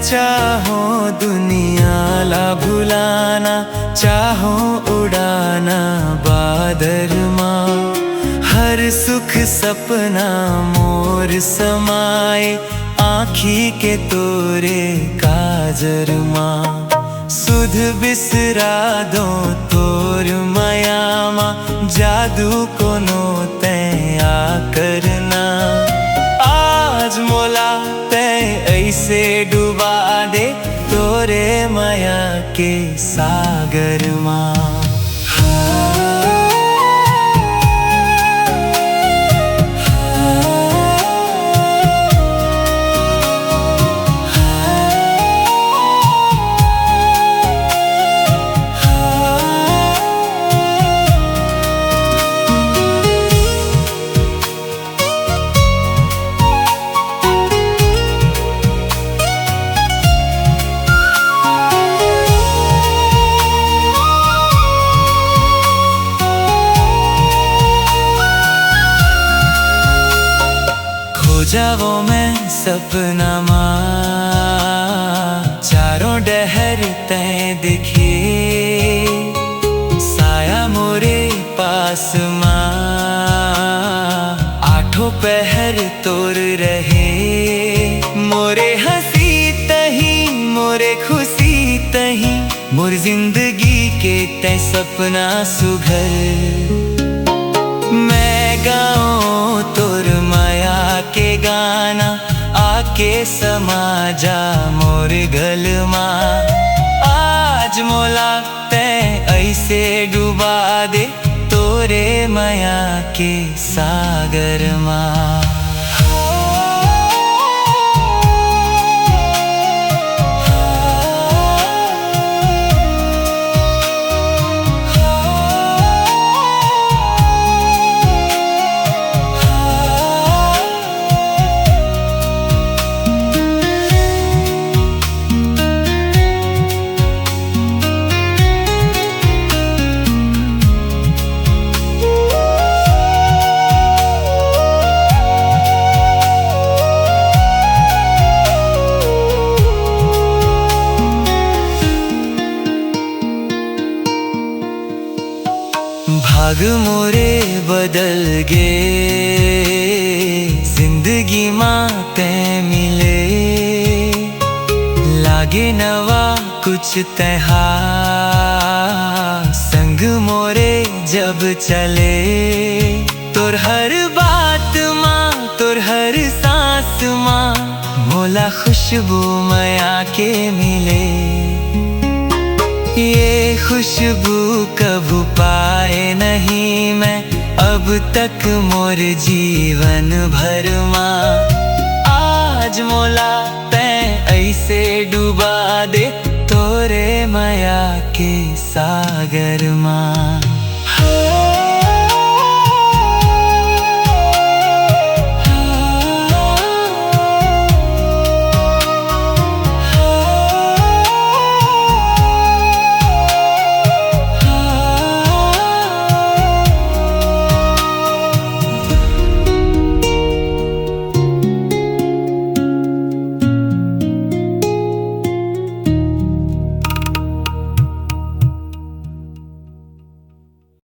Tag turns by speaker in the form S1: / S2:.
S1: चाहो दुनिया ला भुलाना, चाहो उड़ाना बादर माँ। हर सुख सपना मोर समाए, आँखी के तोरे काजर माँ। सुध बिसरा दो तोर मायामा, जादू कोनो तैं आ करना। आज मोला तैं ऐसे डुबा दे, तोरे माया के सागर माँ। जाओ मैं सपना माँ, चारों डहर तैं दिखे। साया मोरे पास माँ, आठों पहर तोर रहे। मोरे हंसी तही मोरे खुशी तही, मोर जिंदगी के तैं सपना सुघर। मैं गाऊं तोर माया के गाना, आके समा जा मोर गल माँ। आज मोला तैं ऐसे डुबा दे, तोरे माया के सागर माँ। भाग मोरे बदल गे, जिंदगी माँ तैं मिले। लागे नवा कुछ तैहा, संग मोरे जब चले। तोर हर बात माँ, तोर हर सांस माँ, मोला खुशबू माया के मिले। ये खुशबू कभी पाए नहीं मैं, अब तक मोर जीवन भर माँ। आज मोला तैं ऐसे डुबा दे, तोरे माया के सागर माँ।